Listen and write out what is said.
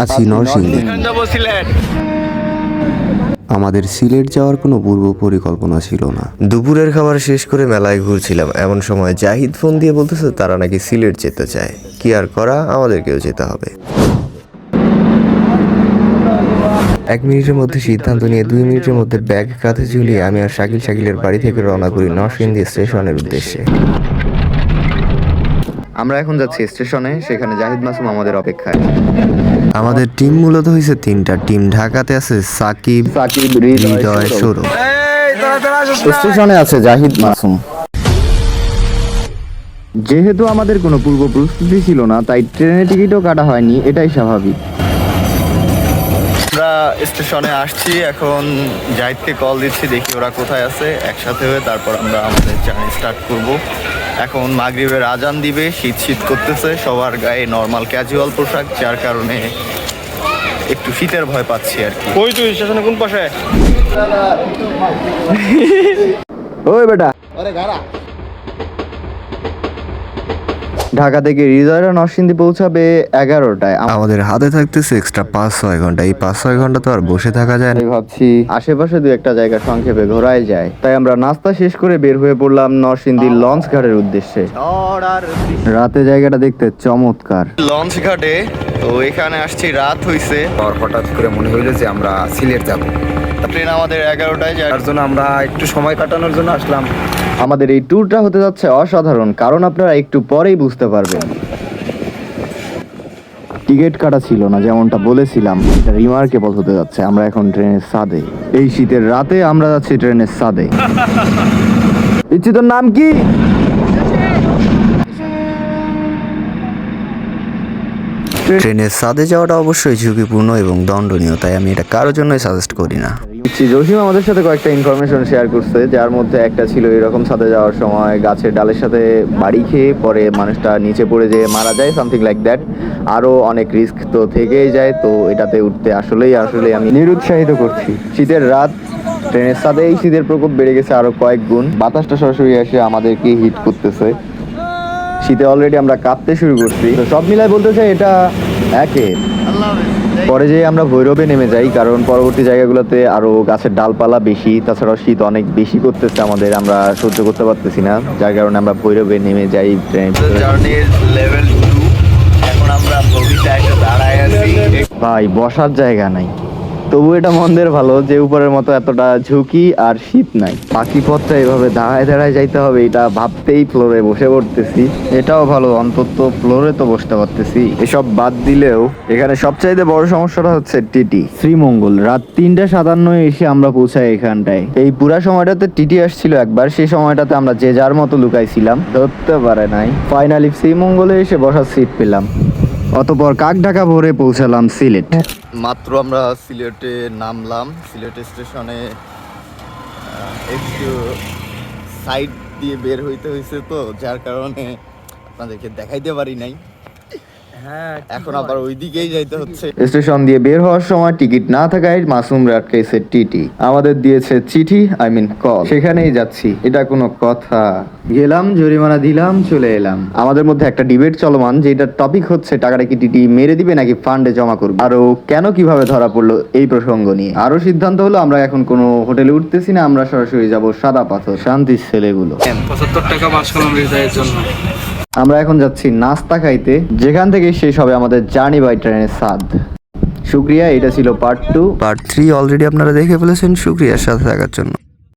আছি নরসিংদী। আমাদের সিলেট যাওয়ার কোনো পূর্ব পরিকল্পনা ছিল না। দুপুরের খাবার শেষ করে মেলায় ঘুরছিলাম, এমন সময় জাহিদ ফোন দিয়ে বলতেছে তারা নাকি সিলেট যেতে চায়। কি আর করা, আমাদেরকেও যেতে হবে। 1 মিনিটের মধ্যে সিদ্ধান্ত নিয়ে 2 মিনিটের মধ্যে ব্যাগ কাঁধে ঝুলিয়ে আমি আর শাকিলের বাড়ি থেকে রওনা করি নরসিংদী স্টেশনের উদ্দেশ্যে। আমরা এখন যাচ্ছি স্টেশনে, সেখানে জাহিদ মাসুম আমাদের অপেক্ষায়। আমাদের টিম মূলত হয়েছে 3টা টিম। ঢাকাতে আছে সাকিব, হৃদয়, সৌরভ। স্টেশনে আছে জাহিদ মাসুম। যেহেতু আমাদের কোনো পূর্ব প্রস্তুতি ছিল না, তাই ট্রেনের টিকিটও কাটা হয়নি, এটাই স্বাভাবিক। আমরা স্টেশনে আসছি, এখন জাহিদকে কল দিচ্ছি, দেখি ওরা কোথায় আছে। একসাথে হয়ে তারপর আমরা আমাদের জার্নি স্টার্ট করব। এখন মাগরিবের আজান দিবে, শীত শীত করতেছে, সবার গায়ে নর্মাল ক্যাজুয়াল পোশাক, যার কারণে একটু শীতের ভয় পাচ্ছি আর কি। ওই তুই স্টেশনে কোন পাশে? ওই বেটা, ঢাকা থেকে হৃদয়রা নরসিংদী পৌঁছাবে 11টায়। আমাদের হাতে থাকতেছে এক্সট্রা 5-6 ঘন্টা। এই 5-6 ঘন্টা তো আর বসে থাকা যায় না। ভাবছি আশেপাশে 2-1টা জায়গা সংক্ষেপে ঘোরাই যায়, তাই আমরা নাস্তা শেষ করে বের হয়ে পড়লাম নরসিংদী লঞ্চ ঘাটের উদ্দেশ্যে। রাতে জায়গাটা দেখতে চমৎকার। লঞ্চ ঘাটে তো এখানে আসছি, রাত হইছে। আর হঠাৎ করে মনে হইলো যে আমরা সিলেট যাব। ট্রেন আমাদের 11টায়, যার জন্য আমরা একটু সময় কাটানোর জন্য আসলাম। আমাদের এই ট্যুরটা হতে যাচ্ছে অসাধারণ, কারণ আপনারা একটু পরেই বুঝতে পারবেন। টিকিট কাটা ছিল না, যেমনটা বলেছিলাম, এটা রিমার্কেবল হতে যাচ্ছে। আমরা এখন ট্রেনের ছাদে, এই শীতের রাতে আমরা যাচ্ছি ট্রেনের ছাদে। ইচ্ছি, তোর নাম কি? ট্রেনের ছাদে যাওয়াটা অবশ্যই ঝুঁকিপূর্ণ এবং দণ্ডনীয়, তাই আমি এটা কারোর জন্যই সাজেস্ট করি না। জসিম আমাদের সাথে কয়েকটা ইনফরমেশন শেয়ার করছে, যার মধ্যে একটা ছিল এরকম ছাদে যাওয়ার সময় গাছের ডালের সাথে বাড়ি খেয়ে পরে মানুষটা নিচে পড়ে যেয়ে মারা যায়, সামথিং লাইক দ্যাট। আরও অনেক রিস্ক তো থেকেই যায়, তো এটাতে উঠতে আসলেই আমি নিরুৎসাহিত করছি। শীতের রাত, ট্রেনের ছাদে এই শীতের প্রকোপ বেড়ে গেছে আরো কয়েক গুণ। বাতাসটা সরাসরি এসে আমাদেরকে হিট করতেছে। শীতে অলরেডি আমরা কাঁপতে শুরু করছি। তো সব মিলাই বলতে চাই এটা একের। পরে যেয়ে আমরা ভৈরবে নেমে যাই, কারণ পরবর্তী জায়গাগুলোতে আরো গাছের ডালপালা বেশি, তাছাড়াও শীত অনেক বেশি করতেছে আমাদের, আমরা সহ্য করতে পারতেছি না, যার কারণে আমরা ভৈরবে নেমে যাই। জার্নির লেভেল 2। এখন আমরা ভবিতে এসে দাঁড়ায় আছি। ভাই বসার জায়গা নাই, তবু এটা মন্দের ভালো যে উপরের মতো এতটা ঝুঁকি আর শীত নাই। বাকি পথটা এভাবে দাঁড়ায় দাঁড়ায় যাইতে হবে, এটা ভাবতেই ফ্লোরে বসে পড়তেছি। এটাও ভালো, অন্তত ফ্লোরে তো বসতে পারতেছি। এসব বাদ দিলেও এখানে সবচাইতে বড় সমস্যাটা হচ্ছে টিটি। শ্রীমঙ্গল রাত 3:57 এসে আমরা পৌঁছাই এখানটায়। এই পুরা সময়টাতে টিটি আসছিল একবার, সেই সময়টাতে আমরা যে যার মতো লুকাইছিলাম, ধরতে পারে নাই। ফাইনালি শ্রীমঙ্গলে এসে বসার সিট পেলাম। অতপর কাকঢাকা ভোরে পৌঁছালাম সিলেট। মাত্র আমরা সিলেটে নামলাম। সিলেট স্টেশনে একটু সাইড দিয়ে বের হইতে হয়েছে, তো যার কারণে আপনাদেরকে দেখাইতে পারি নাই। এখন আবার ওই দিকেই যাইতে হচ্ছে। স্টেশন দিয়ে বের হওয়ার সময় টিকিট না থাকায় মাসুম আটকাইছে টিটি, আমাদের দিয়েছে চিঠি, কল। সেখানেই যাচ্ছি, এটা কোনো কথা? গেলাম, জরিমানা দিলাম, চলে এলাম। আমাদের মধ্যে একটা ডিবেট চলমান, যেটার টপিক হচ্ছে টাকাটা কি টিটি মেরে দিবে নাকি ফান্ডে জমা করবে, আরো কেন কিভাবে ধরা পড়লো এই প্রসঙ্গ নিয়ে। আরো সিদ্ধান্ত হলো আমরা এখন কোনো হোটেলে উঠতেছি না, আমরা সরাসরি যাব সাদা পাথর, শান্তির ছেলেগুলো। 75 টাকা মাস কলম হৃদয়ের জন্য। আমরা এখন যাচ্ছি নাস্তা খাইতে, যেখান থেকে শেষ হবে আমাদের জার্নি বাই ট্রেনের স্বাদ। শুক্রিয়া, এটা ছিল পার্ট 2। পার্ট 3 অলরেডি আপনারা দেখে ফেলেছেন। শুক্রিয়ার সাথে থাকার জন্য।